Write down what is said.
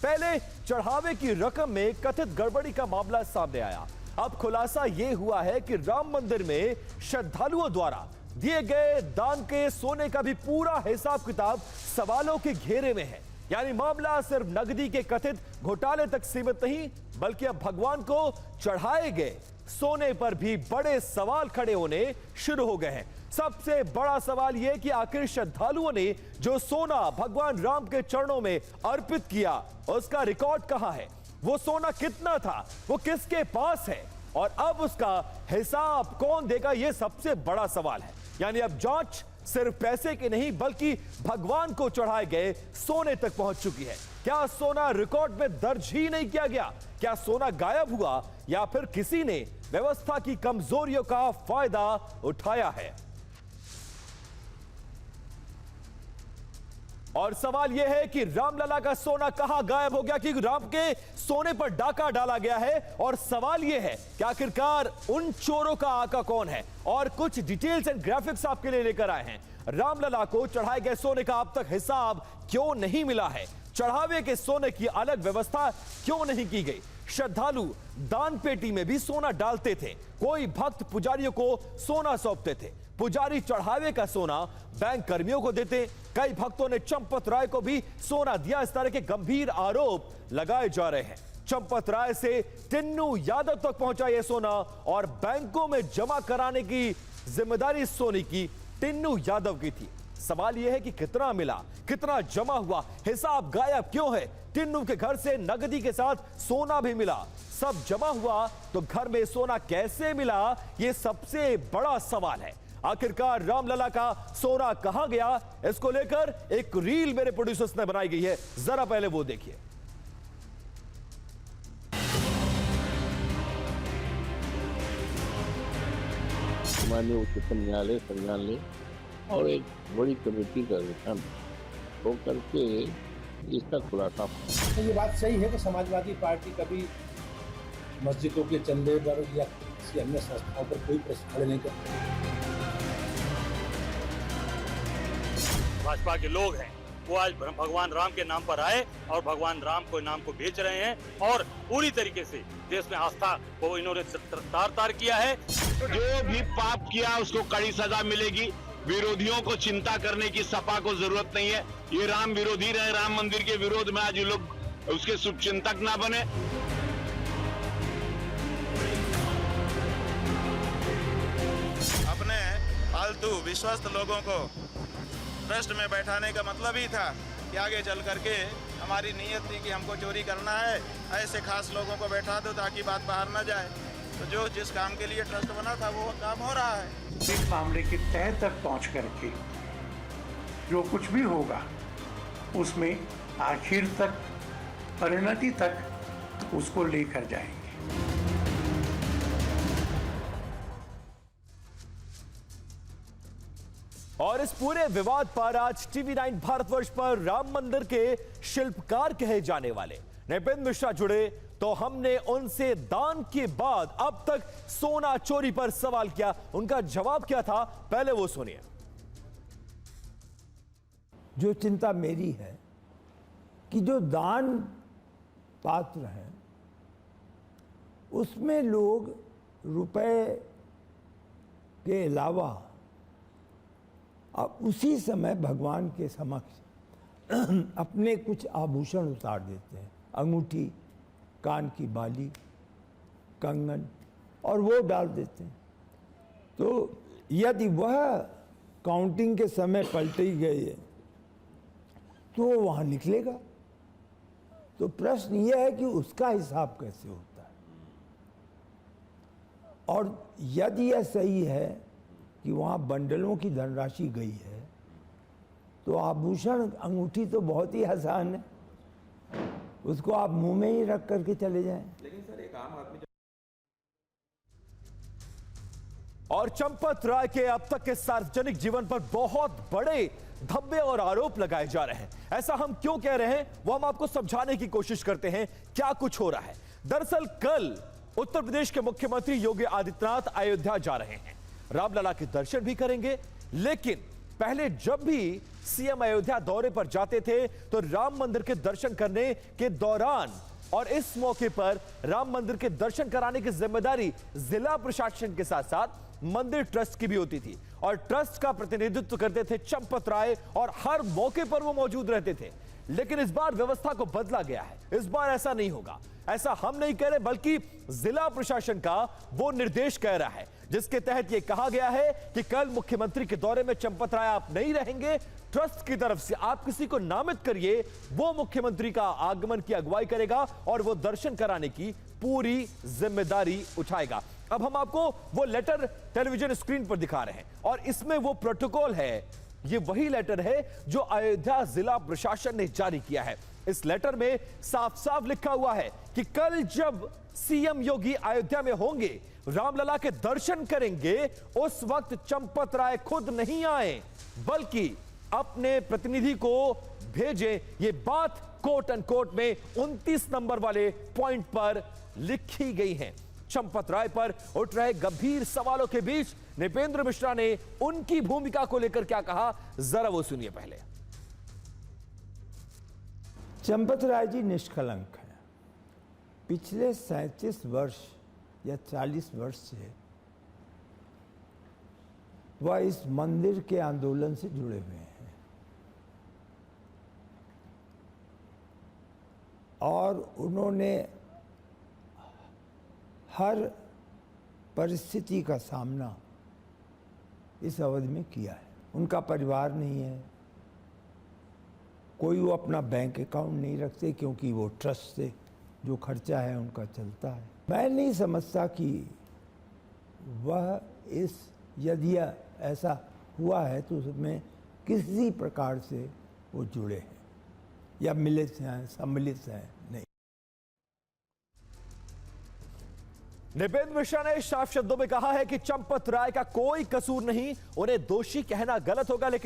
पहले चढ़ावे की रकम में कथित गड़बड़ी का मामला सामने आया। अब खुलासा यह हुआ है कि राम मंदिर में श्रद्धालुओं द्वारा दिए गए दान के सोने का भी पूरा हिसाब किताब सवालों के घेरे में है। यानी मामला सिर्फ नकदी के कथित घोटाले तक सीमित नहीं, बल्कि अब भगवान को चढ़ाए गए सोने पर भी बड़े सवाल खड़े होने शुरू हो गए हैं। सबसे बड़ा सवाल यह कि आखिर श्रद्धालुओं ने जो सोना भगवान राम के चरणों में अर्पित किया, उसका रिकॉर्ड कहां है? वो सोना कितना था? वो किसके पास है? और अब उसका हिसाब कौन देगा? यह सबसे बड़ा सवाल है। यानी अब जांच सिर्फ पैसे की नहीं, बल्कि भगवान को चढ़ाए गए सोने तक पहुंच चुकी है। क्या सोना रिकॉर्ड में दर्ज ही नहीं किया गया? क्या सोना गायब हुआ, या फिर किसी ने व्यवस्था की कमजोरियों का फायदा उठाया है? और सवाल यह है कि रामलला का सोना कहां गायब हो गया, क्योंकि राम के सोने पर डाका डाला गया है। और सवाल यह है कि आखिरकार उन चोरों का आका कौन है? और कुछ डिटेल्स एंड ग्राफिक्स आपके लिए लेकर आए हैं। रामलला को चढ़ाए गए सोने का अब तक हिसाब क्यों नहीं मिला है? चढ़ावे के सोने की अलग व्यवस्था क्यों नहीं की गई? श्रद्धालु दान पेटी में भी सोना डालते थे, कोई भक्त पुजारियों को सोना सौंपते थे, पुजारी चढ़ावे का सोना बैंक कर्मियों को देते, कई भक्तों ने चंपत राय को भी सोना दिया। इस तरह के गंभीर आरोप लगाए जा रहे हैं। चंपत राय से टिन्नू यादव तक पहुंचा यह सोना, और बैंकों में जमा कराने की जिम्मेदारी सोनी की टिन्नू यादव की थी। सवाल यह है कि कितना मिला, कितना जमा हुआ, हिसाब गायब क्यों है? टिन्नू के घर से नकदी के साथ सोना भी मिला, सब जमा हुआ, तो घर में सोना कैसे मिला? यह सबसे बड़ा सवाल है। आखिरकार रामलला का सोना कहां गया? इसको लेकर एक रील मेरे प्रोड्यूसर्स ने बनाई गई है, जरा पहले वो देखिए। माननीय उच्चतम न्यायालय संज्ञान ले और एक बड़ी कमेटी का गठन हो करके इसका खुलासा। तो ये बात सही है कि समाजवादी पार्टी कभी मस्जिदों के चंदे पर या किसी अन्य संस्थाओं पर कोई प्रश्न खड़े नहीं करती। भाजपा के लोग हैं वो आज भगवान राम के नाम पर आए और भगवान राम को नाम को बेच रहे हैं, और पूरी तरीके से देश में आस्था को इन्होंने तार किया है। जो भी पाप किया उसको कड़ी सजा मिलेगी। विरोधियों को चिंता करने की सपा को जरूरत नहीं है। ये राम विरोधी रहे, राम मंदिर के विरोध में आज ये लोग उसके शुभचिंतक ना बने। अपने फालतू विश्वस्त लोगों को ट्रस्ट में बैठाने का मतलब ही था कि आगे चल करके हमारी नीयत थी कि हमको चोरी करना है, ऐसे खास लोगों को बैठा दो ताकि बात बाहर न जाए। तो जो जिस काम के लिए ट्रस्ट बना था वो काम हो रहा है। इस मामले की तह तक पहुंच करके जो कुछ भी होगा उसमें आखिर तक, परिणति तक उसको लेकर जाएंगे। और इस पूरे विवाद पर आज TV9 भारतवर्ष पर राम मंदिर के शिल्पकार कहे जाने वाले नृपेंद्र मिश्रा जुड़े, तो हमने उनसे दान के बाद अब तक सोना चोरी पर सवाल किया। उनका जवाब क्या था, पहले वो सुनिए। जो चिंता मेरी है कि जो दान पात्र है उसमें लोग रुपए के अलावा अब उसी समय भगवान के समक्ष अपने कुछ आभूषण उतार देते हैं, अंगूठी, कान की बाली, कंगन, और वो डाल देते हैं। तो यदि वह काउंटिंग के समय पलटी गई तो वो वहाँ निकलेगा। तो प्रश्न यह है कि उसका हिसाब कैसे होता है, और यदि यह सही है कि वहाँ बंडलों की धनराशि गई है, तो आभूषण, अंगूठी तो बहुत ही आसान है, उसको आप मुंह में ही रख करके चले जाएं। लेकिन सर एक आम आदमी और चंपत राय के अब तक के सार्वजनिक जीवन पर बहुत बड़े धब्बे और आरोप लगाए जा रहे हैं। ऐसा हम क्यों कह रहे हैं वो हम आपको समझाने की कोशिश करते हैं क्या कुछ हो रहा है। दरअसल कल उत्तर प्रदेश के मुख्यमंत्री योगी आदित्यनाथ अयोध्या जा रहे हैं, रामलला के दर्शन भी करेंगे, लेकिन पहले जब भी सीएम अयोध्या दौरे पर जाते थे तो राम मंदिर के दर्शन करने के दौरान और इस मौके पर राम मंदिर के दर्शन कराने की जिम्मेदारी जिला प्रशासन के साथ साथ मंदिर ट्रस्ट की भी होती थी और ट्रस्ट का प्रतिनिधित्व करते थे चंपत राय और हर मौके पर वो मौजूद रहते थे। लेकिन इस बार व्यवस्था को बदला गया है। इस बार ऐसा नहीं होगा। ऐसा हम नहीं कह रहे, बल्कि जिला प्रशासन का वो निर्देश कह रहा है जिसके तहत यह कहा गया है कि कल मुख्यमंत्री के दौरे में चंपत राय आप नहीं रहेंगे। ट्रस्ट की तरफ से आप किसी को नामित करिए, वो मुख्यमंत्री का आगमन की अगुवाई करेगा और वो दर्शन कराने की पूरी जिम्मेदारी उठाएगा। अब हम आपको वो लेटर टेलीविजन स्क्रीन पर दिखा रहे हैं और इसमें वो प्रोटोकॉल है, ये वही लेटर है जो अयोध्या जिला प्रशासन ने जारी किया है। इस लेटर में साफ साफ लिखा हुआ है कि कल जब सीएम योगी अयोध्या में होंगे, रामलला के दर्शन करेंगे, उस वक्त चंपत राय खुद नहीं आए बल्कि अपने प्रतिनिधि को भेजें। ये बात कोट एंड कोट में 29 नंबर वाले पॉइंट पर लिखी गई है। चंपत राय पर उठ रहे गंभीर सवालों के बीच नृपेंद्र मिश्रा ने उनकी भूमिका को लेकर क्या कहा, जरा वो सुनिए पहले। चंपत राय जी निष्कलंक हैं। पिछले 37 वर्ष या 40 वर्ष से वह इस मंदिर के आंदोलन से जुड़े हुए हैं और उन्होंने हर परिस्थिति का सामना इस अवधि में किया है। उनका परिवार नहीं है, कोई वो अपना बैंक अकाउंट नहीं रखते क्योंकि वो ट्रस्ट से जो खर्चा है उनका चलता है। मैं नहीं समझता कि वह यदि ऐसा हुआ है तो उसमें किसी प्रकार से वो जुड़े हैं या मिलित हैं, सम्मिलित हैं, नहीं। नृपेंद्र मिश्रा ने साफ शब्दों में कहा है कि चंपत राय का कोई कसूर नहीं, उन्हें दोषी कहना गलत होगा, लेकिन